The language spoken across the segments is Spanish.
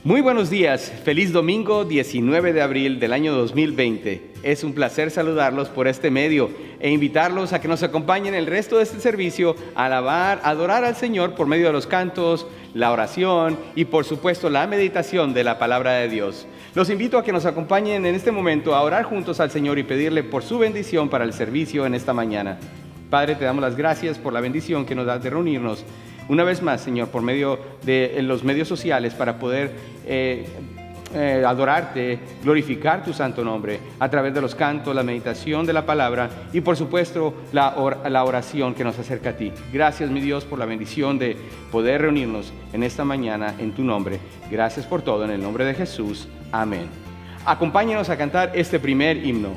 Muy buenos días, feliz domingo 19 de abril del año 2020. Es un placer saludarlos por este medio e invitarlos a que nos acompañen el resto de este servicio a alabar, adorar al Señor por medio de los cantos, la oración y por supuesto la meditación de la palabra de Dios. Los invito a que nos acompañen en este momento a orar juntos al Señor y pedirle por su bendición para el servicio en esta mañana. Padre, te damos las gracias por la bendición que nos das de reunirnos una vez más, Señor, por medio de los medios sociales para poder adorarte, glorificar tu santo nombre a través de los cantos, la meditación de la palabra y por supuesto la oración que nos acerca a ti. Gracias, mi Dios, por la bendición de poder reunirnos en esta mañana en tu nombre. Gracias por todo, en el nombre de Jesús. Amén. Acompáñenos a cantar este primer himno.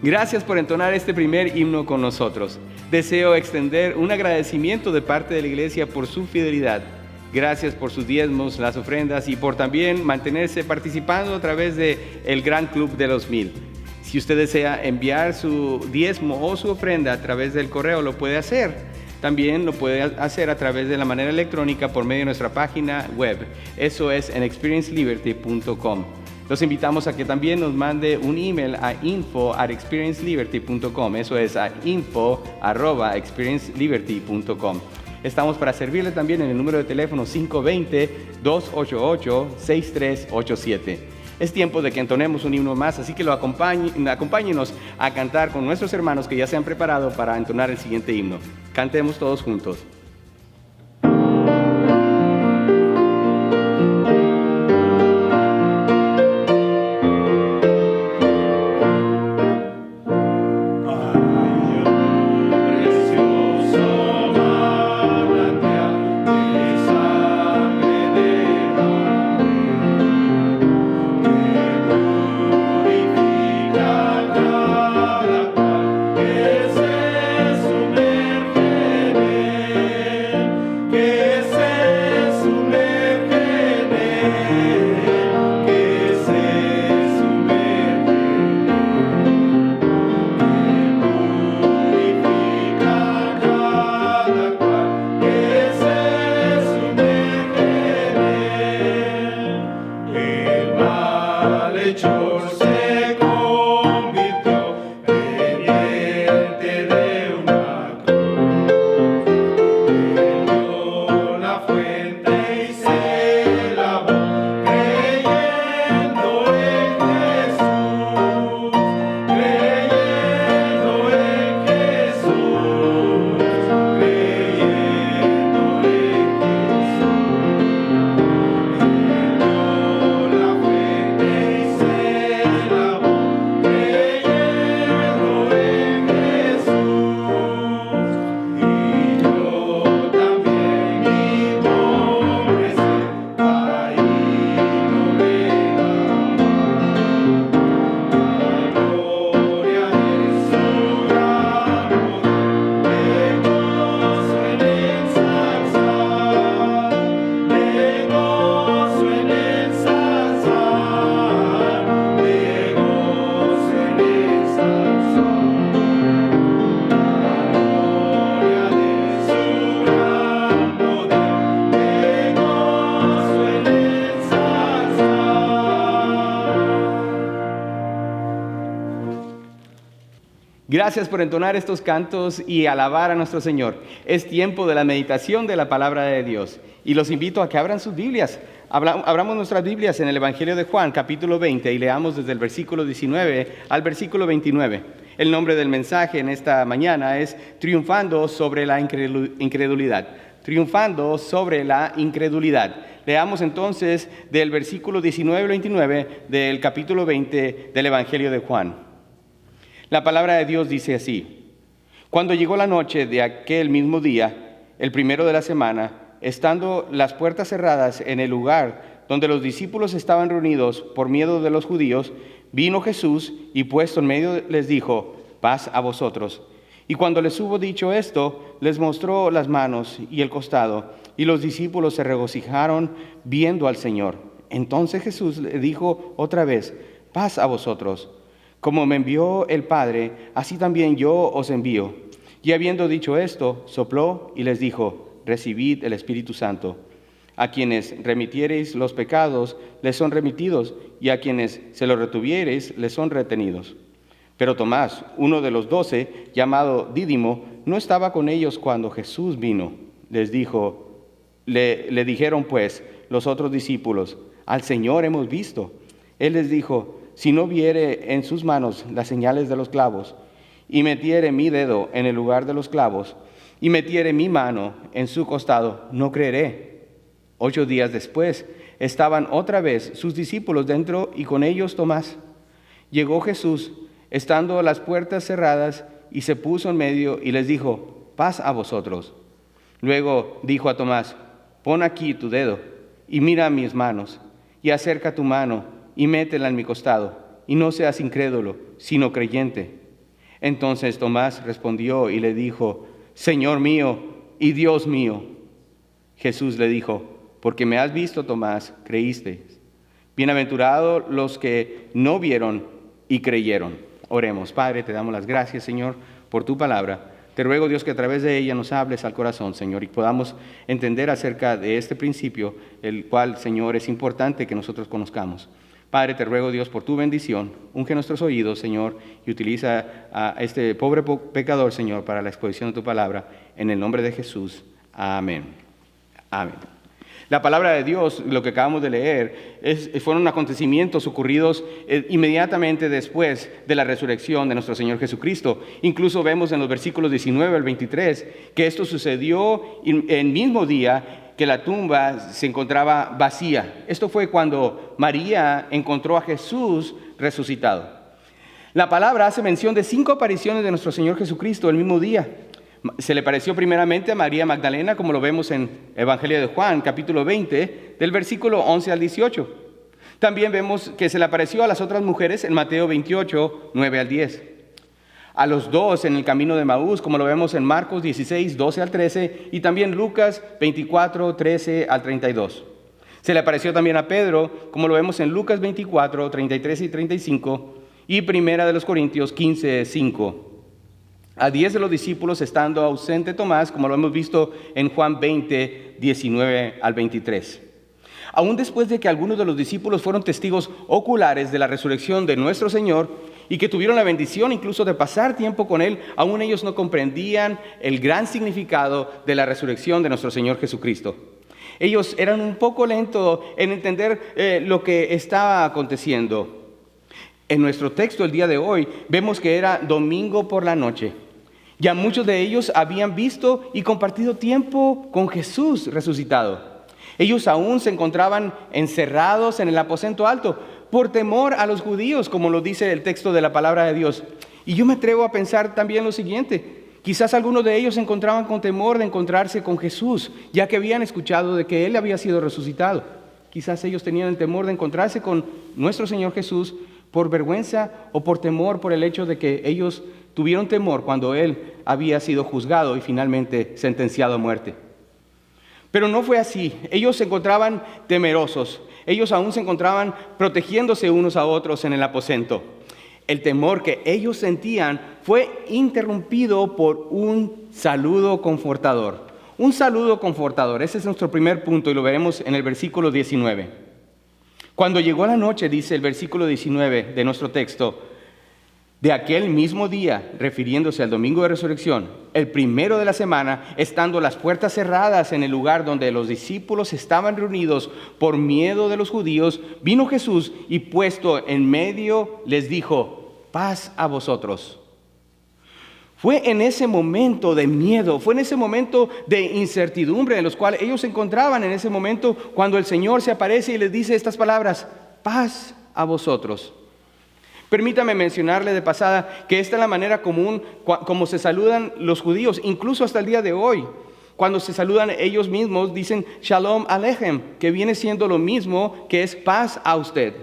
Gracias por entonar este primer himno con nosotros. Deseo extender un agradecimiento de parte de la iglesia por su fidelidad. Gracias por sus diezmos, las ofrendas y por también mantenerse participando a través del Gran Club de los 1000. Si usted desea enviar su diezmo o su ofrenda a través del correo, lo puede hacer. También lo puede hacer a través de la manera electrónica por medio de nuestra página web. Eso es en experienceliberty.com. Los invitamos a que también nos mande un email a info@experienceliberty.com. Eso es a info@experienceliberty.com. Estamos para servirle también en el número de teléfono 520-288-6387. Es tiempo de que entonemos un himno más, así que acompáñenos a cantar con nuestros hermanos que ya se han preparado para entonar el siguiente himno. Cantemos todos juntos. Que se sumerge Gracias por entonar estos cantos y alabar a nuestro Señor. Es tiempo de la meditación de la palabra de Dios. Y los invito a que abran sus Biblias. Abramos nuestras Biblias en el Evangelio de Juan, capítulo 20, y leamos desde el versículo 19 al versículo 29. El nombre del mensaje en esta mañana es Triunfando sobre la incredulidad. Triunfando sobre la incredulidad. Leamos entonces del versículo 19 al 29 del capítulo 20 del Evangelio de Juan. La palabra de Dios dice así: Cuando llegó la noche de aquel mismo día, el primero de la semana, estando las puertas cerradas en el lugar donde los discípulos estaban reunidos por miedo de los judíos, vino Jesús y puesto en medio les dijo: paz a vosotros. Y cuando les hubo dicho esto, les mostró las manos y el costado, y los discípulos se regocijaron viendo al Señor. Entonces Jesús le dijo otra vez: paz a vosotros. Como me envió el Padre, así también yo os envío. Y habiendo dicho esto, sopló y les dijo: recibid el Espíritu Santo. A quienes remitiereis los pecados, les son remitidos, y a quienes se los retuviereis, les son retenidos. Pero Tomás, uno de los 12, llamado Dídimo, no estaba con ellos cuando Jesús vino. Le dijeron pues los otros discípulos: al Señor hemos visto. Él les dijo: si no viere en sus manos las señales de los clavos, y metiere mi dedo en el lugar de los clavos, y metiere mi mano en su costado, no creeré. 8 días después estaban otra vez sus discípulos dentro y con ellos Tomás. Llegó Jesús, estando las puertas cerradas, y se puso en medio y les dijo: paz a vosotros. Luego dijo a Tomás: pon aquí tu dedo y mira mis manos, y acerca tu mano y métela en mi costado, y no seas incrédulo, sino creyente. Entonces Tomás respondió y le dijo: Señor mío y Dios mío. Jesús le dijo: porque me has visto, Tomás, creíste. Bienaventurados los que no vieron y creyeron. Oremos. Padre, te damos las gracias, Señor, por tu palabra. Te ruego, Dios, que a través de ella nos hables al corazón, Señor, y podamos entender acerca de este principio, el cual, Señor, es importante que nosotros conozcamos. Padre, te ruego, Dios, por tu bendición, unge nuestros oídos, Señor, y utiliza a este pobre pecador, Señor, para la exposición de tu palabra, en el nombre de Jesús. Amén. Amén. La palabra de Dios, lo que acabamos de leer, fueron acontecimientos ocurridos inmediatamente después de la resurrección de nuestro Señor Jesucristo. Incluso vemos en los versículos 19 al 23 que esto sucedió el mismo día que la tumba se encontraba vacía. Esto fue cuando María encontró a Jesús resucitado. La palabra hace mención de 5 apariciones de nuestro Señor Jesucristo el mismo día. Se le apareció primeramente a María Magdalena, como lo vemos en Evangelio de Juan, capítulo 20, del versículo 11 al 18. También vemos que se le apareció a las otras mujeres en Mateo 28, 9 al 10. A los 2 en el camino de Maús, como lo vemos en Marcos 16, 12 al 13, y también Lucas 24, 13 al 32. Se le apareció también a Pedro, como lo vemos en Lucas 24, 33 y 35, y Primera de los Corintios 15, 5. A 10 de los discípulos estando ausente Tomás, como lo hemos visto en Juan 20, 19 al 23. Aún después de que algunos de los discípulos fueron testigos oculares de la resurrección de nuestro Señor y que tuvieron la bendición incluso de pasar tiempo con Él, aún ellos no comprendían el gran significado de la resurrección de nuestro Señor Jesucristo. Ellos eran un poco lentos en entender lo que estaba aconteciendo. En nuestro texto el día de hoy vemos que era domingo por la noche. Ya muchos de ellos habían visto y compartido tiempo con Jesús resucitado. Ellos aún se encontraban encerrados en el aposento alto por temor a los judíos, como lo dice el texto de la palabra de Dios. Y yo me atrevo a pensar también lo siguiente: quizás algunos de ellos se encontraban con temor de encontrarse con Jesús, ya que habían escuchado de que Él había sido resucitado. Quizás ellos tenían el temor de encontrarse con nuestro Señor Jesús por vergüenza o por temor por el hecho de que ellos tuvieron temor cuando Él había sido juzgado y finalmente sentenciado a muerte. Pero no fue así. Ellos se encontraban temerosos. Ellos aún se encontraban protegiéndose unos a otros en el aposento. El temor que ellos sentían fue interrumpido por un saludo confortador. Un saludo confortador. Ese es nuestro primer punto y lo veremos en el versículo 19. Cuando llegó la noche, dice el versículo 19 de nuestro texto, De aquel mismo día, refiriéndose al domingo de resurrección, el primero de la semana, estando las puertas cerradas en el lugar donde los discípulos estaban reunidos por miedo de los judíos, vino Jesús y puesto en medio les dijo: paz a vosotros. Fue en ese momento de miedo, fue en ese momento de incertidumbre en los cuales ellos se encontraban en ese momento cuando el Señor se aparece y les dice estas palabras: paz a vosotros. Permítame mencionarle de pasada que esta es la manera común como se saludan los judíos, incluso hasta el día de hoy. Cuando se saludan ellos mismos dicen Shalom Aleichem, que viene siendo lo mismo que es paz a usted.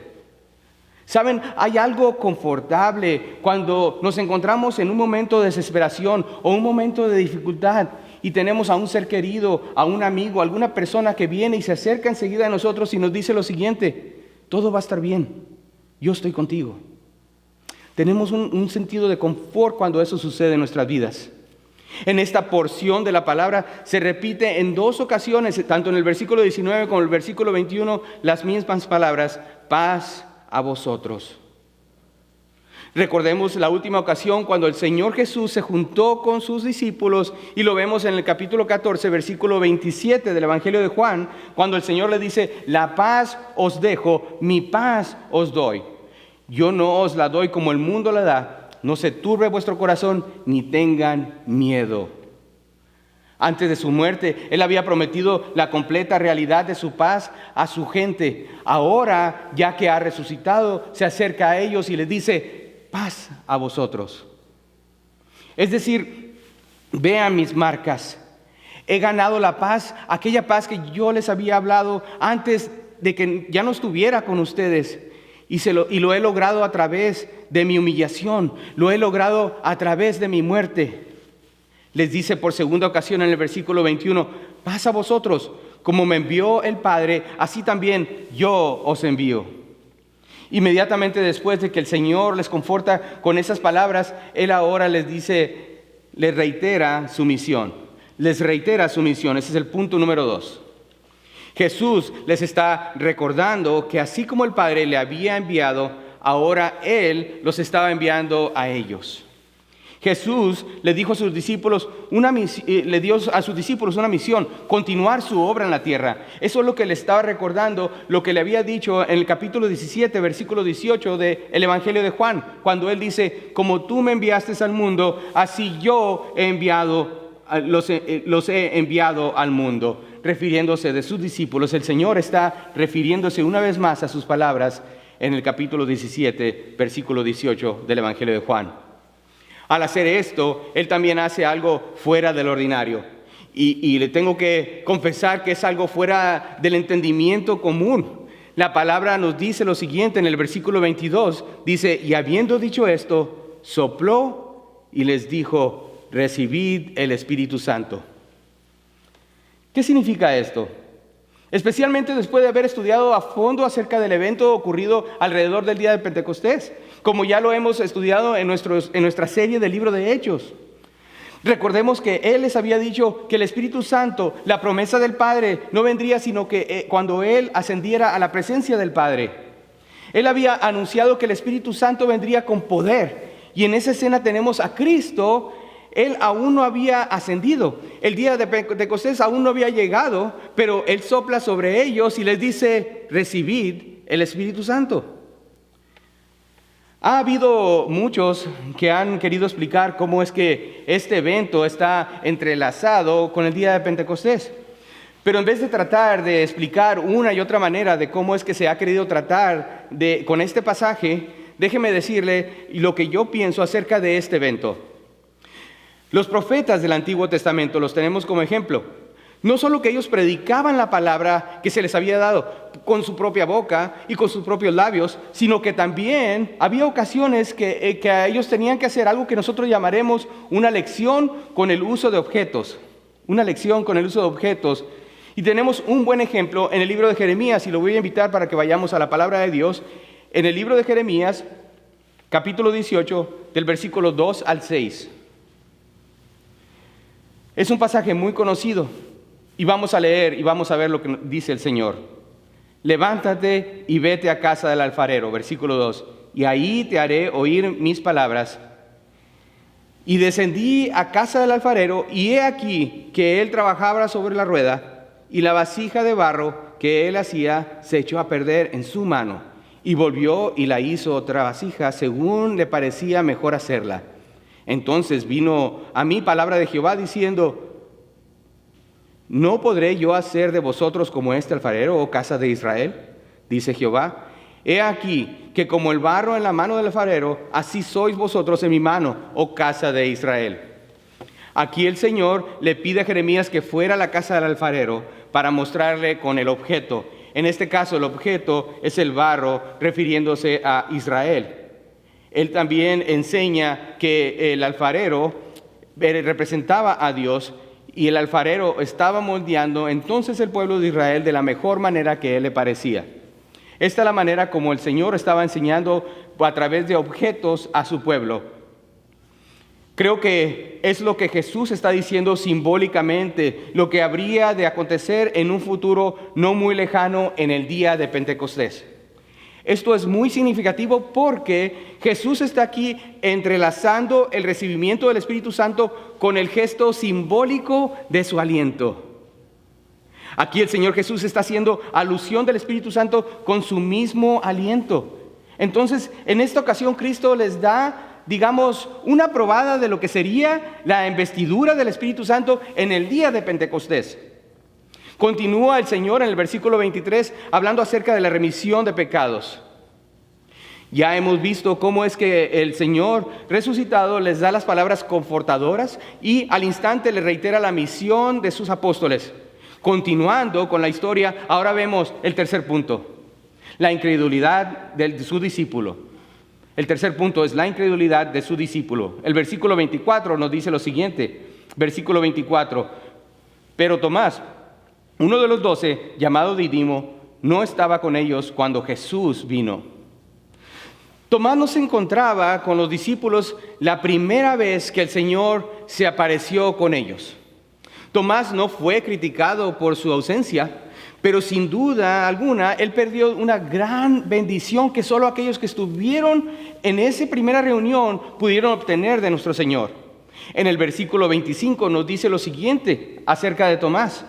Saben, hay algo confortable cuando nos encontramos en un momento de desesperación o un momento de dificultad y tenemos a un ser querido, a un amigo, a alguna persona que viene y se acerca enseguida a nosotros y nos dice lo siguiente: todo va a estar bien, yo estoy contigo. Tenemos un sentido de confort cuando eso sucede en nuestras vidas. En esta porción de la palabra se repite en dos ocasiones, tanto en el versículo 19 como en el versículo 21, las mismas palabras: paz a vosotros. Recordemos la última ocasión cuando el Señor Jesús se juntó con sus discípulos, y lo vemos en el capítulo 14, versículo 27 del Evangelio de Juan, cuando el Señor le dice: la paz os dejo, mi paz os doy. Yo no os la doy como el mundo la da. No se turbe vuestro corazón, ni tengan miedo. Antes de su muerte, Él había prometido la completa realidad de su paz a su gente. Ahora, ya que ha resucitado, se acerca a ellos y les dice: paz a vosotros. Es decir, vean mis marcas. He ganado la paz, aquella paz que yo les había hablado antes de que ya no estuviera con ustedes. Y lo he logrado a través de mi humillación, lo he logrado a través de mi muerte. Les dice por segunda ocasión en el versículo 21, paz a vosotros, como me envió el Padre, así también yo os envío. Inmediatamente después de que el Señor les conforta con esas palabras, Él ahora les dice, les reitera su misión. Les reitera su misión, ese es el punto número 2. Jesús les está recordando que así como el Padre le había enviado, ahora Él los estaba enviando a ellos. Jesús le dijo a sus discípulos le dio a sus discípulos una misión: continuar su obra en la tierra. Eso es lo que le estaba recordando, lo que le había dicho en el capítulo 17, versículo 18 del Evangelio de Juan, cuando Él dice: como tú me enviaste al mundo, así yo los he enviado al mundo. Refiriéndose de sus discípulos, el Señor está refiriéndose una vez más a sus palabras en el capítulo 17, versículo 18 del Evangelio de Juan. Al hacer esto, Él también hace algo fuera del ordinario. Y le tengo que confesar que es algo fuera del entendimiento común. La palabra nos dice lo siguiente en el versículo 22. Dice: y habiendo dicho esto, sopló y les dijo: recibid el Espíritu Santo. ¿Qué significa esto? Especialmente después de haber estudiado a fondo acerca del evento ocurrido alrededor del día de Pentecostés, como ya lo hemos estudiado en nuestra serie del libro de Hechos. Recordemos que Él les había dicho que el Espíritu Santo, la promesa del Padre, no vendría sino que cuando Él ascendiera a la presencia del Padre. Él había anunciado que el Espíritu Santo vendría con poder, y en esa escena tenemos a Cristo. Él aún no había ascendido, el día de Pentecostés aún no había llegado, pero Él sopla sobre ellos y les dice: recibid el Espíritu Santo. Ha habido muchos que han querido explicar cómo es que este evento está entrelazado con el día de Pentecostés. Pero en vez de tratar de explicar una y otra manera de cómo es que se ha querido tratar con este pasaje, déjeme decirle lo que yo pienso acerca de este evento. Los profetas del Antiguo Testamento los tenemos como ejemplo. No solo que ellos predicaban la palabra que se les había dado con su propia boca y con sus propios labios, sino que también había ocasiones que ellos tenían que hacer algo que nosotros llamaremos una lección con el uso de objetos. Una lección con el uso de objetos. Y tenemos un buen ejemplo en el libro de Jeremías, y lo voy a invitar para que vayamos a la palabra de Dios. En el libro de Jeremías, capítulo 18, del versículo 2 al 6. Es un pasaje muy conocido y vamos a leer y vamos a ver lo que dice el Señor. Levántate y vete a casa del alfarero, versículo 2, y ahí te haré oír mis palabras. Y descendí a casa del alfarero, y he aquí que él trabajaba sobre la rueda, y la vasija de barro que él hacía se echó a perder en su mano, y volvió y la hizo otra vasija, según le parecía mejor hacerla. Entonces vino a mí palabra de Jehová diciendo: ¿no podré yo hacer de vosotros como este alfarero, oh casa de Israel? Dice Jehová: he aquí que como el barro en la mano del alfarero, así sois vosotros en mi mano, oh casa de Israel. Aquí el Señor le pide a Jeremías que fuera a la casa del alfarero para mostrarle con el objeto. En este caso el objeto es el barro, refiriéndose a Israel. Él también enseña que el alfarero representaba a Dios y el alfarero estaba moldeando entonces el pueblo de Israel de la mejor manera que él le parecía. Esta es la manera como el Señor estaba enseñando a través de objetos a su pueblo. Creo que es lo que Jesús está diciendo simbólicamente, lo que habría de acontecer en un futuro no muy lejano en el día de Pentecostés. Esto es muy significativo porque Jesús está aquí entrelazando el recibimiento del Espíritu Santo con el gesto simbólico de su aliento. Aquí el Señor Jesús está haciendo alusión del Espíritu Santo con su mismo aliento. Entonces, en esta ocasión Cristo les da, digamos, una probada de lo que sería la investidura del Espíritu Santo en el día de Pentecostés. Continúa el Señor en el versículo 23 hablando acerca de la remisión de pecados. Ya hemos visto cómo es que el Señor resucitado les da las palabras confortadoras y al instante les reitera la misión de sus apóstoles. Continuando con la historia, ahora vemos el tercer punto, la incredulidad de su discípulo. El tercer punto es la incredulidad de su discípulo. El versículo 24 nos dice lo siguiente, versículo 24, pero Tomás, uno de los 12, llamado Didimo, no estaba con ellos cuando Jesús vino. Tomás no se encontraba con los discípulos la primera vez que el Señor se apareció con ellos. Tomás no fue criticado por su ausencia, pero sin duda alguna él perdió una gran bendición que solo aquellos que estuvieron en esa primera reunión pudieron obtener de nuestro Señor. En el versículo 25 nos dice lo siguiente acerca de Tomás.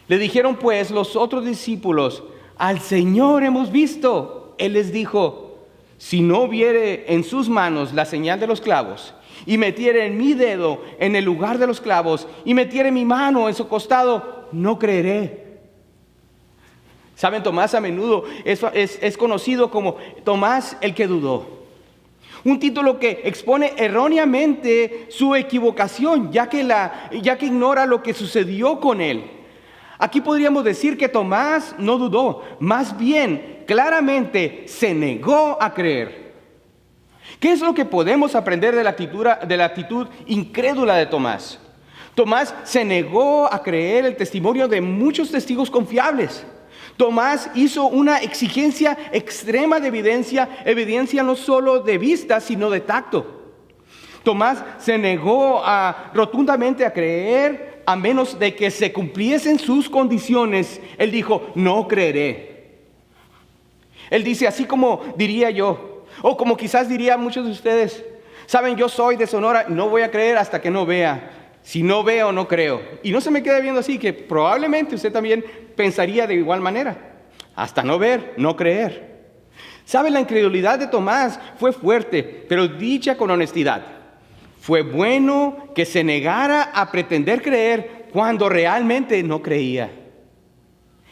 Le dijeron pues los otros discípulos: al Señor hemos visto. Él les dijo: si no viere en sus manos la señal de los clavos, y metiere en mi dedo en el lugar de los clavos, y metiere mi mano en su costado, no creeré. Saben, Tomás a menudo es conocido como Tomás el que dudó. Un título que expone erróneamente su equivocación, ya que ignora lo que sucedió con él. Aquí podríamos decir que Tomás no dudó, más bien claramente se negó a creer. ¿Qué es lo que podemos aprender de la actitud incrédula de Tomás? Tomás se negó a creer el testimonio de muchos testigos confiables. Tomás hizo una exigencia extrema de evidencia no solo de vista, sino de tacto. Tomás se negó rotundamente a creer a menos de que se cumpliesen sus condiciones. Él dijo: no creeré. Él dice, así como diría yo, o como quizás dirían muchos de ustedes: saben, yo soy de Sonora, no voy a creer hasta que no vea. Si no veo, no creo. Y no se me quede viendo así, que probablemente usted también pensaría de igual manera. Hasta no ver, no creer. ¿Sabe? La incredulidad de Tomás fue fuerte, pero dicha con honestidad. Fue bueno que se negara a pretender creer cuando realmente no creía.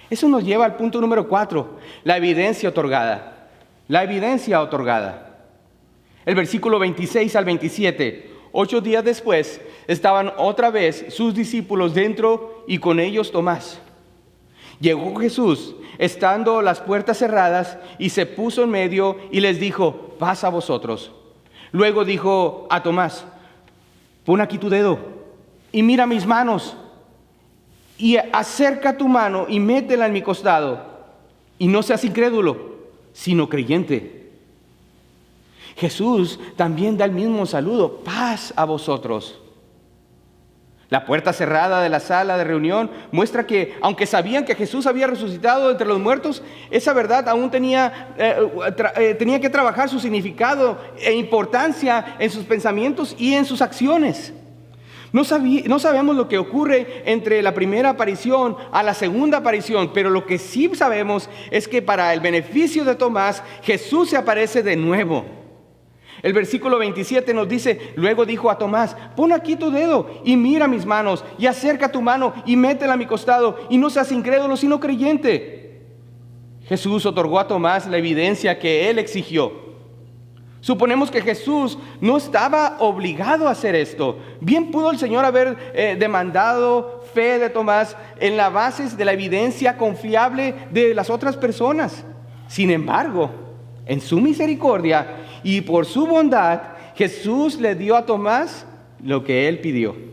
Eso nos lleva al punto número 4, la evidencia otorgada. La evidencia otorgada. El versículo 26 al 27. 8 días después estaban otra vez sus discípulos dentro y con ellos Tomás. Llegó Jesús, estando las puertas cerradas, y se puso en medio y les dijo: paz a vosotros. Luego dijo a Tomás: pon aquí tu dedo y mira mis manos, y acerca tu mano y métela en mi costado, y no seas incrédulo, sino creyente. Jesús también da el mismo saludo: paz a vosotros. La puerta cerrada de la sala de reunión muestra que, aunque sabían que Jesús había resucitado entre los muertos, esa verdad aún tenía que trabajar su significado e importancia en sus pensamientos y en sus acciones. No sabemos lo que ocurre entre la primera aparición a la segunda aparición, pero lo que sí sabemos es que para el beneficio de Tomás, Jesús se aparece de nuevo. El versículo 27 nos dice: luego dijo a Tomás: pon aquí tu dedo y mira mis manos, y acerca tu mano y métela a mi costado, y no seas incrédulo sino creyente. Jesús otorgó a Tomás la evidencia que él exigió. Suponemos que Jesús no estaba obligado a hacer esto. Bien pudo el Señor haber demandado fe de Tomás en la base de la evidencia confiable de las otras personas. Sin embargo, en su misericordia y por su bondad, Jesús le dio a Tomás lo que él pidió.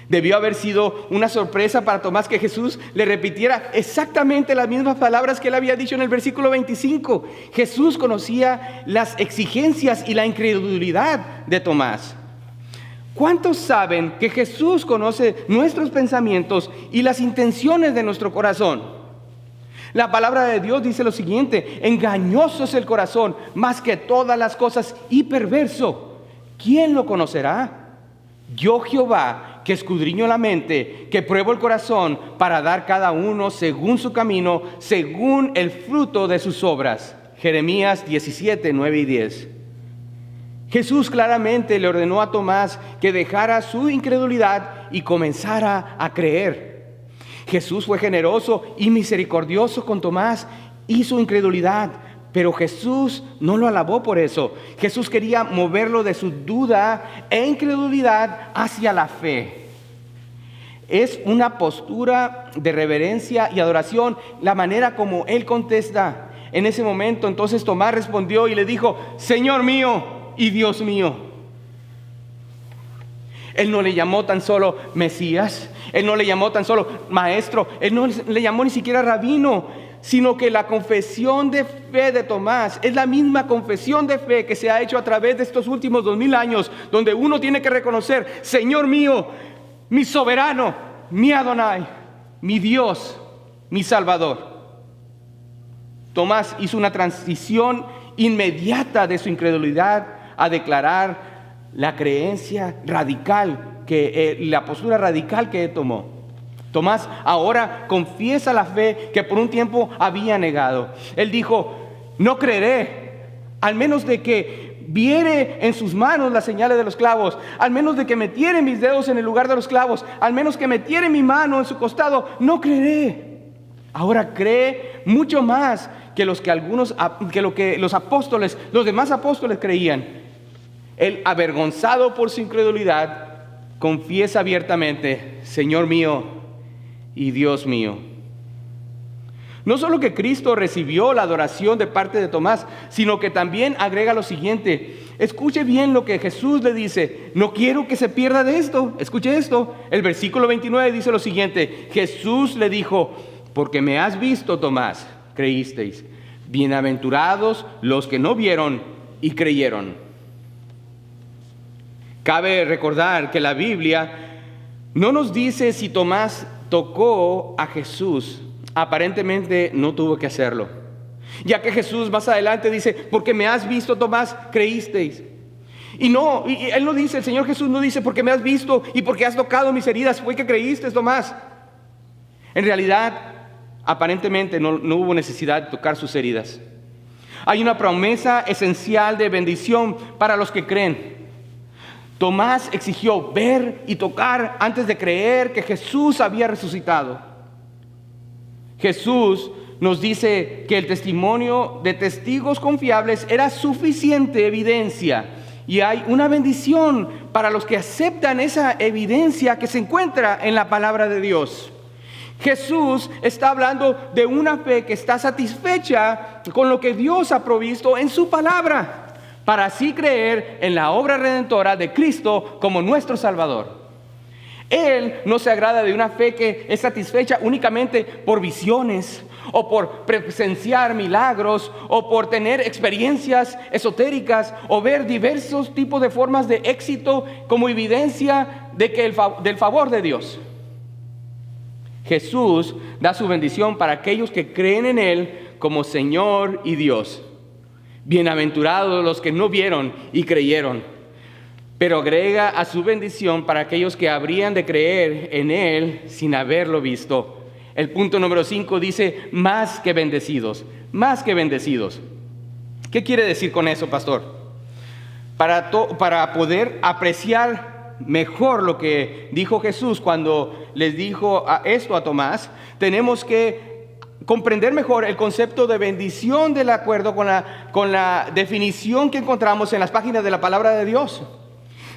Debió haber sido una sorpresa para Tomás que Jesús le repitiera exactamente las mismas palabras que él había dicho en el versículo 25. Jesús conocía las exigencias y la incredulidad de Tomás. ¿Cuántos saben que Jesús conoce nuestros pensamientos y las intenciones de nuestro corazón? La palabra de Dios dice lo siguiente: engañoso es el corazón más que todas las cosas y perverso. ¿Quién lo conocerá? Yo, Jehová, que escudriño la mente, que pruebo el corazón para dar cada uno según su camino, según el fruto de sus obras. Jeremías 17, 9 y 10. Jesús claramente le ordenó a Tomás que dejara su incredulidad y comenzara a creer. Jesús fue generoso y misericordioso con Tomás y su incredulidad, pero Jesús no lo alabó por eso. Jesús quería moverlo de su duda e incredulidad hacia la fe. Es una postura de reverencia y adoración la manera como Él contesta. En ese momento entonces Tomás respondió y le dijo: Señor mío y Dios mío. Él no le llamó tan solo Mesías, Él no le llamó tan solo maestro, Él no le llamó ni siquiera rabino, sino que la confesión de fe de Tomás es la misma confesión de fe que se ha hecho a través de estos últimos 2000 años, donde uno tiene que reconocer: Señor mío, mi soberano, mi Adonai, mi Dios, mi Salvador. Tomás hizo una transición inmediata de su incredulidad a declarar la creencia radical, la postura radical que él tomó. Tomás ahora confiesa la fe que por un tiempo había negado. Él dijo: no creeré, al menos de que viere en sus manos las señales de los clavos, al menos de que metiere mis dedos en el lugar de los clavos, al menos que metiere mi mano en su costado, no creeré. Ahora cree mucho más que lo que los apóstoles, los demás apóstoles creían. Él, avergonzado por su incredulidad, confiesa abiertamente: Señor mío y Dios mío. No solo que Cristo recibió la adoración de parte de Tomás, sino que también agrega lo siguiente. Escuche bien lo que Jesús le dice: no quiero que se pierda de esto. Escuche esto. El versículo 29 dice lo siguiente: Jesús le dijo: porque me has visto, Tomás, creísteis. Bienaventurados los que no vieron y creyeron. Cabe recordar que la Biblia no nos dice si Tomás tocó a Jesús. Aparentemente no tuvo que hacerlo, ya que Jesús más adelante dice: porque me has visto, Tomás, creísteis. Y él no dice, el Señor Jesús no dice: porque me has visto y porque has tocado mis heridas fue que creíste, Tomás. En realidad, aparentemente no hubo necesidad de tocar sus heridas. Hay una promesa esencial de bendición para los que creen. Tomás exigió ver y tocar antes de creer que Jesús había resucitado. Jesús nos dice que el testimonio de testigos confiables era suficiente evidencia, y hay una bendición para los que aceptan esa evidencia que se encuentra en la palabra de Dios. Jesús está hablando de una fe que está satisfecha con lo que Dios ha provisto en su palabra, para así creer en la obra redentora de Cristo como nuestro Salvador. Él no se agrada de una fe que es satisfecha únicamente por visiones, o por presenciar milagros, o por tener experiencias esotéricas, o ver diversos tipos de formas de éxito como evidencia del favor de Dios. Jesús da su bendición para aquellos que creen en Él como Señor y Dios. Bienaventurados los que no vieron y creyeron, pero agrega a su bendición para aquellos que habrían de creer en Él sin haberlo visto. El punto número 5 dice, más que bendecidos, más que bendecidos. ¿Qué quiere decir con eso, pastor? Para poder apreciar mejor lo que dijo Jesús cuando les dijo esto a Tomás, tenemos que comprender mejor el concepto de bendición de acuerdo con la definición que encontramos en las páginas de la palabra de Dios.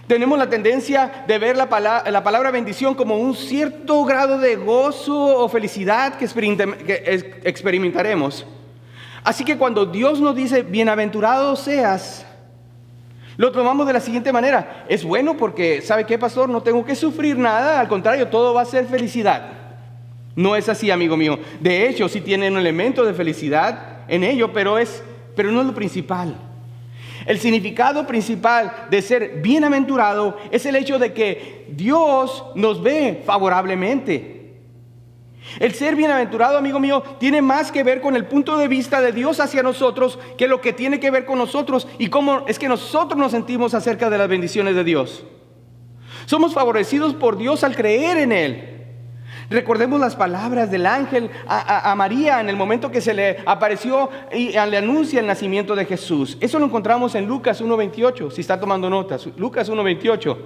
Tenemos la tendencia de ver la palabra bendición como un cierto grado de gozo o felicidad que experimentaremos. Así que cuando Dios nos dice, bienaventurado seas, lo tomamos de la siguiente manera. Es bueno porque, ¿sabe qué, pastor? No tengo que sufrir nada, al contrario, todo va a ser felicidad. No es así, amigo mío. De hecho, sí tiene un elemento de felicidad en ello, pero no es lo principal. El significado principal de ser bienaventurado es el hecho de que Dios nos ve favorablemente. El ser bienaventurado, amigo mío, tiene más que ver con el punto de vista de Dios hacia nosotros que lo que tiene que ver con nosotros y cómo es que nosotros nos sentimos acerca de las bendiciones de Dios. Somos favorecidos por Dios al creer en Él. Recordemos las palabras del ángel a María en el momento que se le apareció y le anuncia el nacimiento de Jesús. Eso lo encontramos en Lucas 1:28, si está tomando notas. Lucas 1:28.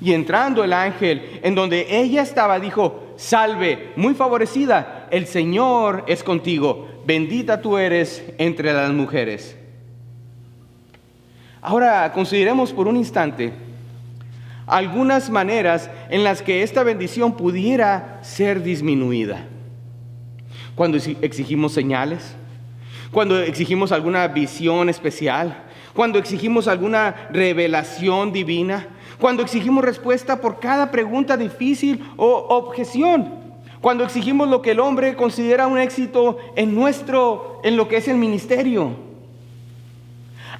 Y entrando el ángel en donde ella estaba, dijo, salve, muy favorecida, el Señor es contigo, bendita tú eres entre las mujeres. Ahora consideremos por un instante algunas maneras en las que esta bendición pudiera ser disminuida. Cuando exigimos señales, cuando exigimos alguna visión especial, cuando exigimos alguna revelación divina, cuando exigimos respuesta por cada pregunta difícil o objeción, cuando exigimos lo que el hombre considera un éxito en lo que es el ministerio.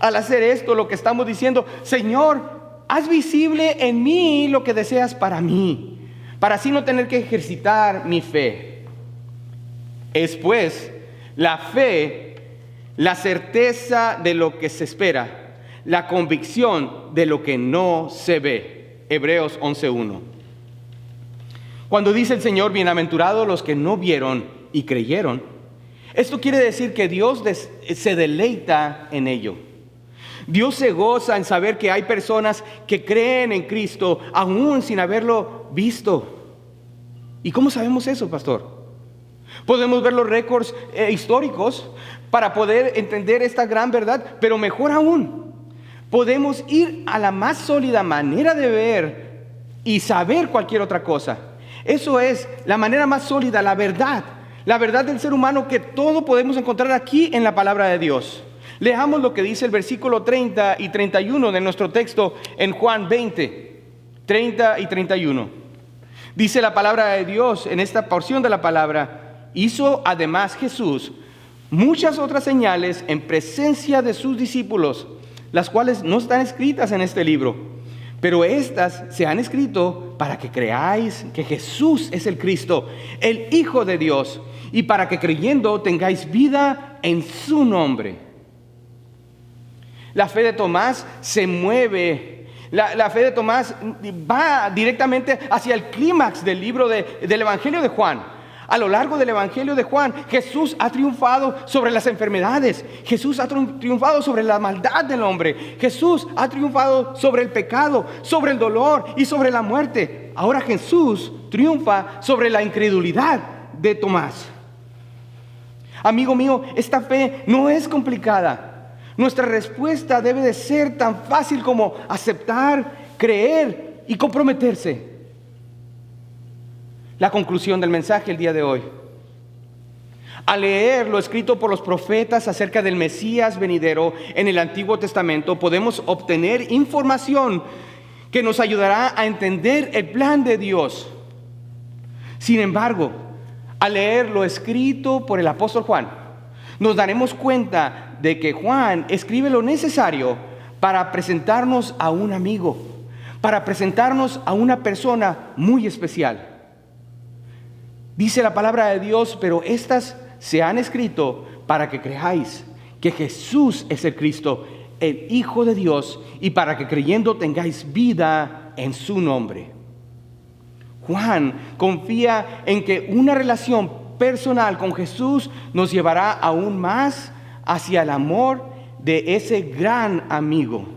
Al hacer esto, lo que estamos diciendo, Señor, haz visible en mí lo que deseas para mí, para así no tener que ejercitar mi fe. Es pues la fe, la certeza de lo que se espera, la convicción de lo que no se ve. Hebreos 11:1. Cuando dice el Señor, bienaventurados los que no vieron y creyeron, esto quiere decir que Dios se deleita en ello. Dios se goza en saber que hay personas que creen en Cristo aún sin haberlo visto. ¿Y cómo sabemos eso, pastor? Podemos ver los récords históricos para poder entender esta gran verdad, pero mejor aún, podemos ir a la más sólida manera de ver y saber cualquier otra cosa. Eso es la manera más sólida, la verdad del ser humano que todo podemos encontrar aquí en la palabra de Dios. Leamos lo que dice el versículo 30 y 31 de nuestro texto en Juan 20, 30 y 31. Dice la palabra de Dios en esta porción de la palabra: hizo además Jesús muchas otras señales en presencia de sus discípulos, las cuales no están escritas en este libro, pero estas se han escrito para que creáis que Jesús es el Cristo, el Hijo de Dios, y para que creyendo tengáis vida en su nombre. La fe de Tomás se mueve. La fe de Tomás va directamente hacia el clímax del libro del Evangelio de Juan. A lo largo del Evangelio de Juan, Jesús ha triunfado sobre las enfermedades. Jesús ha triunfado sobre la maldad del hombre. Jesús ha triunfado sobre el pecado, sobre el dolor y sobre la muerte. Ahora Jesús triunfa sobre la incredulidad de Tomás. Amigo mío, esta fe no es complicada. Nuestra respuesta debe de ser tan fácil como aceptar, creer y comprometerse. La conclusión del mensaje el día de hoy. Al leer lo escrito por los profetas acerca del Mesías venidero en el Antiguo Testamento, podemos obtener información que nos ayudará a entender el plan de Dios. Sin embargo, al leer lo escrito por el apóstol Juan, nos daremos cuenta de que Juan escribe lo necesario para presentarnos a un amigo, para presentarnos a una persona muy especial. Dice la palabra de Dios, pero estas se han escrito para que creáis que Jesús es el Cristo, el Hijo de Dios, y para que creyendo tengáis vida en su nombre. Juan confía en que una relación personal con Jesús nos llevará aún más hacia el amor de ese gran amigo.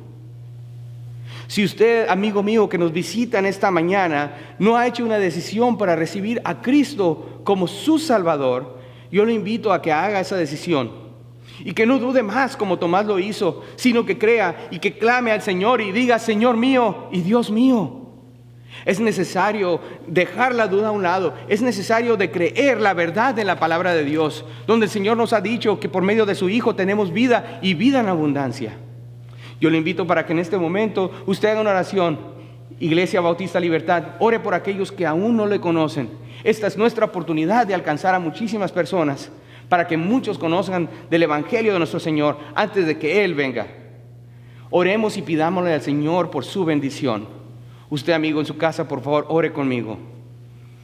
Si usted, amigo mío, que nos visita en esta mañana, no ha hecho una decisión para recibir a Cristo como su Salvador, yo lo invito a que haga esa decisión y que no dude más como Tomás lo hizo, sino que crea y que clame al Señor y diga: Señor mío y Dios mío. Es necesario dejar la duda a un lado. Es necesario de creer la verdad de la palabra de Dios, donde el Señor nos ha dicho que por medio de su Hijo tenemos vida y vida en abundancia. Yo le invito para que en este momento usted haga una oración. Iglesia Bautista Libertad, ore por aquellos que aún no le conocen. Esta es nuestra oportunidad de alcanzar a muchísimas personas para que muchos conozcan del Evangelio de nuestro Señor antes de que Él venga. Oremos y pidámosle al Señor por su bendición. Usted, amigo, en su casa, por favor, ore conmigo.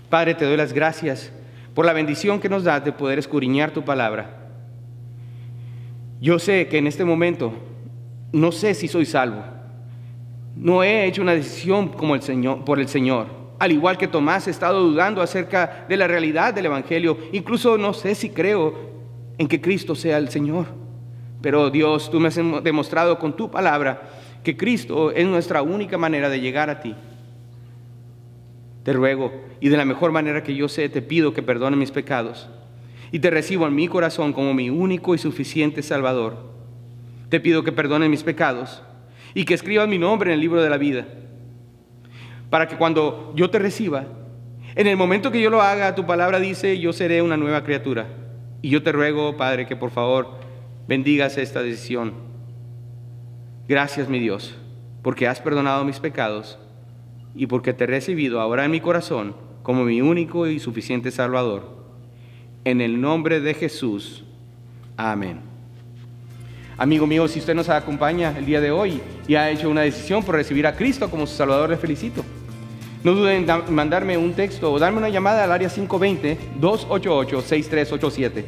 Padre, te doy las gracias por la bendición que nos das de poder escudriñar tu palabra. Yo sé que en este momento no sé si soy salvo. No he hecho una decisión como por el Señor. Al igual que Tomás, he estado dudando acerca de la realidad del Evangelio. Incluso no sé si creo en que Cristo sea el Señor. Pero Dios, tú me has demostrado con tu palabra que Cristo es nuestra única manera de llegar a ti. Te ruego, y de la mejor manera que yo sé, te pido que perdones mis pecados y te recibo en mi corazón como mi único y suficiente Salvador. Te pido que perdones mis pecados y que escribas mi nombre en el libro de la vida, para que cuando yo te reciba, en el momento que yo lo haga, tu palabra dice: yo seré una nueva criatura. Y yo te ruego, Padre, que por favor bendigas esta decisión. Gracias, mi Dios, porque has perdonado mis pecados y porque te he recibido ahora en mi corazón como mi único y suficiente Salvador. En el nombre de Jesús. Amén. Amigo mío, si usted nos acompaña el día de hoy y ha hecho una decisión por recibir a Cristo como su Salvador, le felicito. No duden en mandarme un texto o darme una llamada al área 520-288-6387.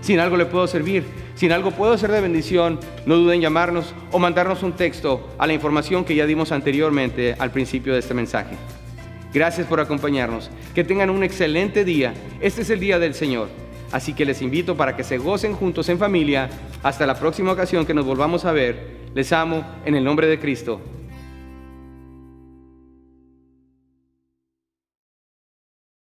Si en algo le puedo servir, si en algo puedo ser de bendición, no duden en llamarnos o mandarnos un texto a la información que ya dimos anteriormente al principio de este mensaje. Gracias por acompañarnos. Que tengan un excelente día. Este es el día del Señor. Así que les invito para que se gocen juntos en familia. Hasta la próxima ocasión que nos volvamos a ver. Les amo en el nombre de Cristo.